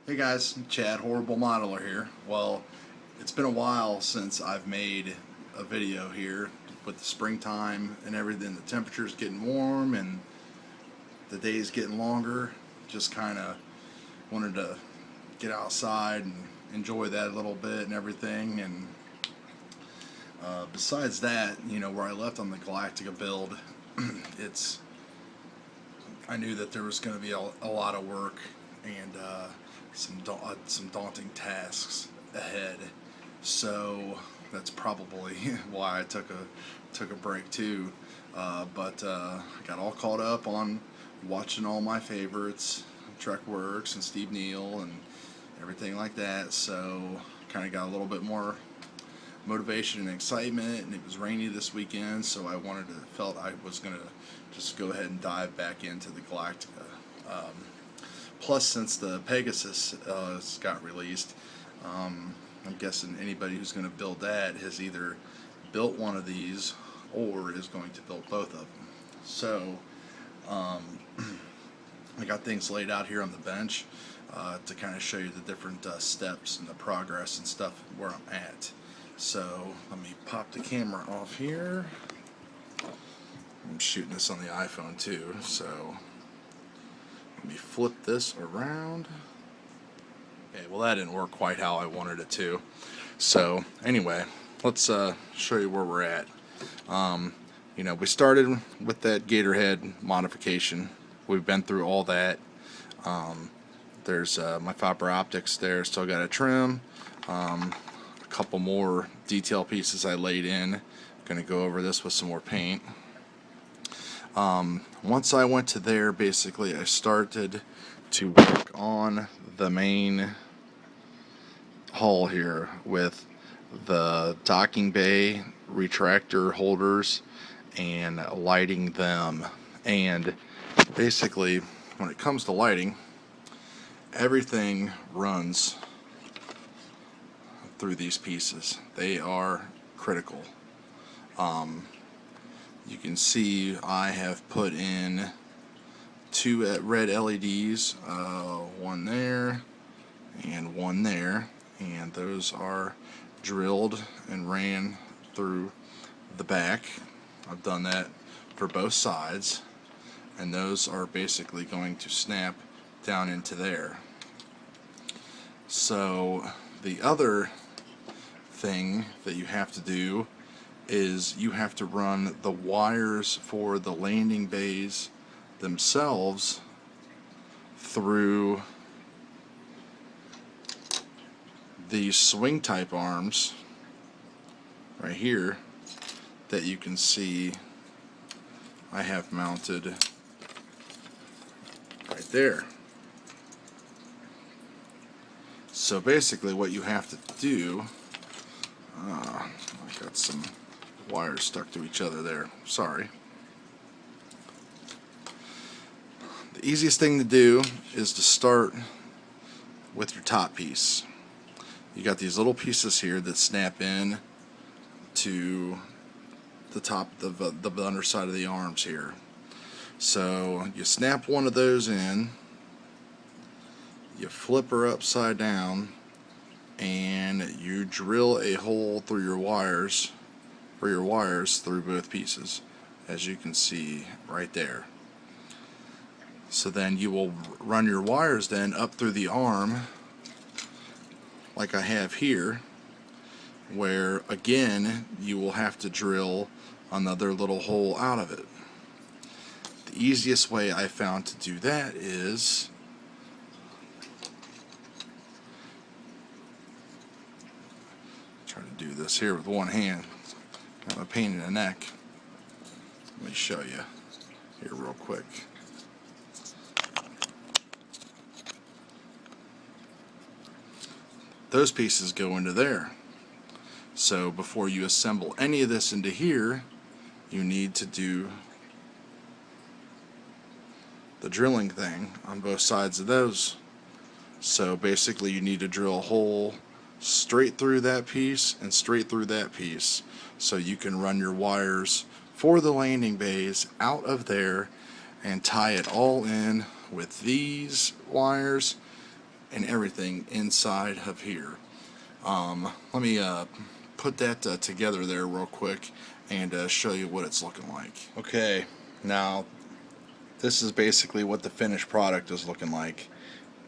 Hey guys, Chad, Horrible Modeler here. Well, it's been a while since I've made a video here with the springtime and everything. The temperature's getting warm and the days getting longer. Just kind of wanted to get outside and enjoy that a little bit and everything. And besides that, where I left on the Galactica build, I knew that there was going to be a lot of work and some daunting tasks ahead. So that's probably why I took a break too. But I got all caught up on watching all my favorites, Trekworks and Steve Neal and everything like that. So kind of got a little bit more motivation and excitement, and it was rainy this weekend, so felt I was gonna just go ahead and dive back into the Galactica. Plus, since the Pegasus got released, I'm guessing anybody who's going to build that has either built one of these or is going to build both of them. So I got things laid out here on the bench to kind of show you the different steps and the progress and stuff where I'm at. So let me pop the camera off here. I'm shooting this on the iPhone too, so let me flip this around. Okay, well that didn't work quite how I wanted it to. So anyway, let's show you where we're at. We started with that gator head modification. We've been through all that. There's my fiber optics there, still got to trim. A couple more detail pieces I laid in. Going to go over this with some more paint. Once I went to there, basically I started to work on the main hull here with the docking bay retractor holders and lighting them. And basically when it comes to lighting, everything runs through these pieces. They are critical. You can see I have put in two red LEDs, one there and one there, and those are drilled and ran through the back. I've done that for both sides, and those are basically going to snap down into there. So the other thing that you have to do is you have to run the wires for the landing bays themselves through these swing type arms right here that you can see I have mounted right there. So basically what you have to do, I got some wires stuck to each other there, sorry. The easiest thing to do is to start with your top piece. You got these little pieces here that snap in to the top of the underside of the arms here. So you snap one of those in, you flip her upside down, and you drill a hole through your wires through both pieces, as you can see right there. So then you will run your wires then up through the arm like I have here, where again you will have to drill another little hole out of it. The easiest way I found to do that is try to do this here with one hand. Got a pain in the neck. Let me show you here real quick. Those pieces go into there. So before you assemble any of this into here, you need to do the drilling thing on both sides of those. So basically you need to drill a hole straight through that piece and straight through that piece, so you can run your wires for the landing bays out of there and tie it all in with these wires and everything inside of here. Let me put that together there real quick and show you what it's looking like. Okay, now this is basically what the finished product is looking like,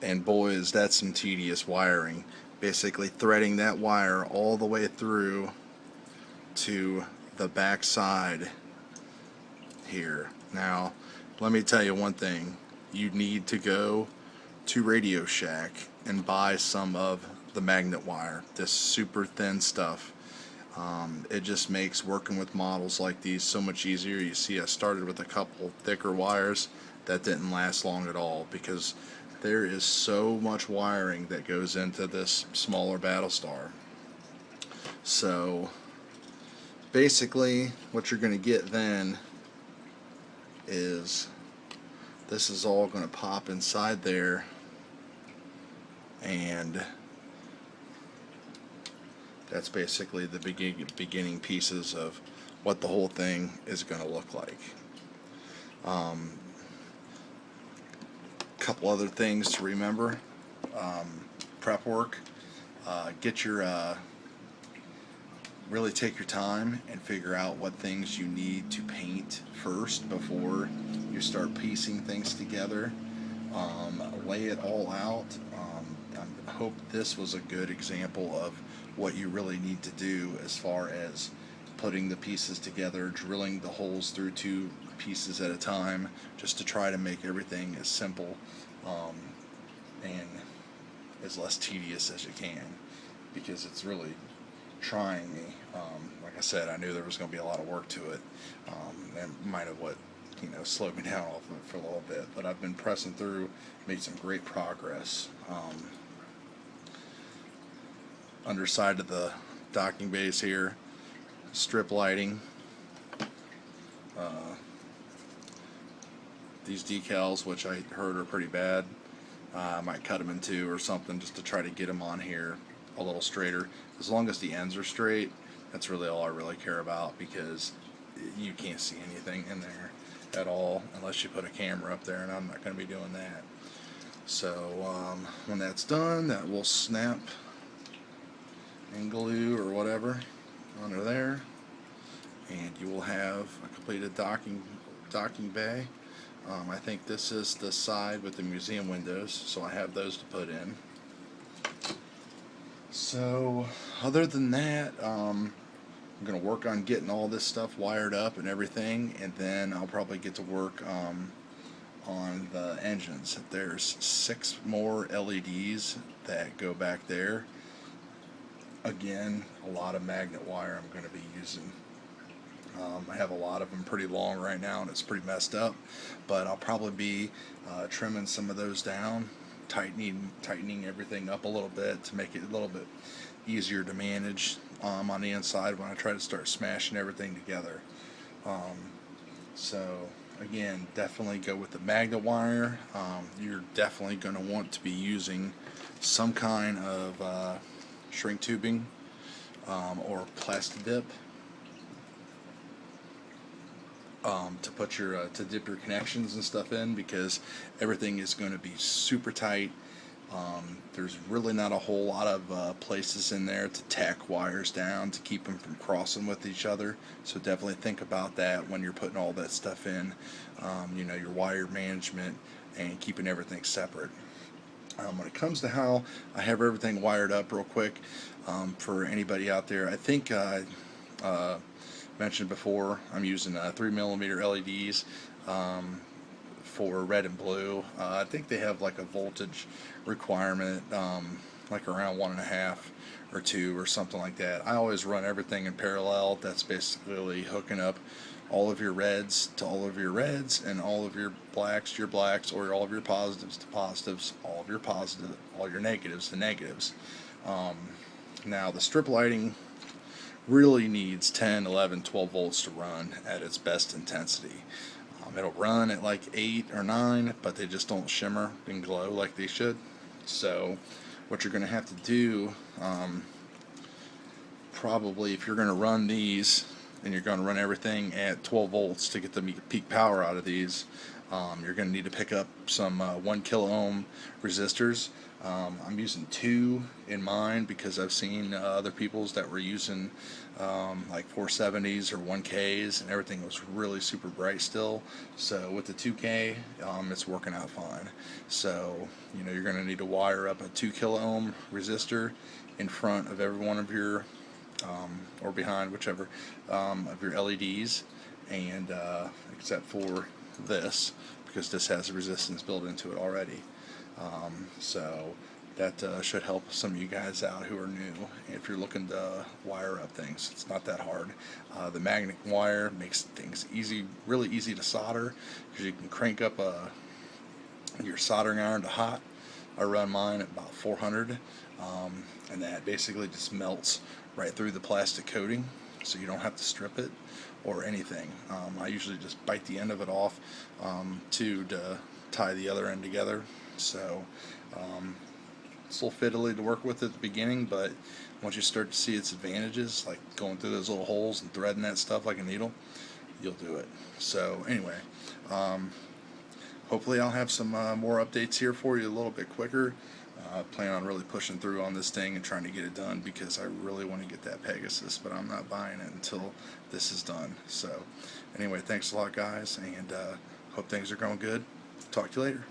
and boy is that some tedious wiring. Basically threading that wire all the way through to the back side here. Now let me tell you one thing, you need to go to Radio Shack and buy some of the magnet wire, this super thin stuff. It just makes working with models like these so much easier. You see, I started with a couple thicker wires that didn't last long at all because there is so much wiring that goes into this smaller Battlestar. So basically what you're going to get then is this is all going to pop inside there, and that's basically the beginning pieces of what the whole thing is going to look like. Couple other things to remember. Prep work. Get your really take your time and figure out what things you need to paint first before you start piecing things together. Lay it all out. I hope this was a good example of what you really need to do as far as putting the pieces together, drilling the holes through 2 pieces at a time, just to try to make everything as simple and as less tedious as you can, because it's really trying me. Like I said, I knew there was going to be a lot of work to it, and might have slowed me down off of it for a little bit, but I've been pressing through, made some great progress. Underside of the docking base here, strip lighting. These decals, which I heard are pretty bad, I might cut them in 2 or something just to try to get them on here a little straighter. As long as the ends are straight, that's really all I really care about, because you can't see anything in there at all unless you put a camera up there, and I'm not going to be doing that. So when that's done, that will snap and glue or whatever under there, and you will have a completed docking bay. I think this is the side with the museum windows, so I have those to put in. So other than that, I'm going to work on getting all this stuff wired up and everything, and then I'll probably get to work on the engines. There's 6 more LEDs that go back there. Again, a lot of magnet wire I'm going to be using. I have a lot of them pretty long right now, and it's pretty messed up, but I'll probably be trimming some of those down, tightening everything up a little bit to make it a little bit easier to manage on the inside when I try to start smashing everything together. So again, definitely go with the magnet wire. You're definitely going to want to be using some kind of shrink tubing or plastic dip to put your to dip your connections and stuff in, because everything is going to be super tight. There's really not a whole lot of places in there to tack wires down to keep them from crossing with each other, so definitely think about that when you're putting all that stuff in, your wire management and keeping everything separate. When it comes to how I have everything wired up real quick, for anybody out there, I think I mentioned before, I'm using 3mm LEDs for red and blue. I think they have like a voltage requirement, like around 1.5 or 2 or something like that. I always run everything in parallel. That's basically hooking up all of your reds to all of your reds, and all of your blacks to your blacks, or all of your positives to positives, all your negatives to negatives. Now the strip lighting really needs 10, 11, 12 volts to run at its best intensity. It'll run at like 8 or 9, but they just don't shimmer and glow like they should. So what you're going to have to do, probably if you're going to run these, and you're going to run everything at 12 volts to get the peak power out of these, you're going to need to pick up some 1 kilo ohm resistors. I'm using 2 in mine because I've seen other people's that were using like 470s or 1Ks, and everything was really super bright still. So with the 2K, it's working out fine. So you're going to need to wire up a 2 kilo ohm resistor in front of every one of your or behind, whichever, of your LEDs, and except for this, because this has a resistance built into it already. So that should help some of you guys out who are new. If you're looking to wire up things, it's not that hard. The magnet wire makes things really easy to solder, because you can crank up your soldering iron to hot. I run mine at about 400, and that basically just melts right through the plastic coating, so you don't have to strip it or anything. I usually just bite the end of it off to tie the other end together. So it's a little fiddly to work with at the beginning, but once you start to see its advantages, like going through those little holes and threading that stuff like a needle, you'll do it. So anyway, hopefully I'll have some more updates here for you a little bit quicker. Plan on really pushing through on this thing and trying to get it done, because I really want to get that Pegasus, but I'm not buying it until this is done. So anyway, thanks a lot, guys, and hope things are going good. Talk to you later.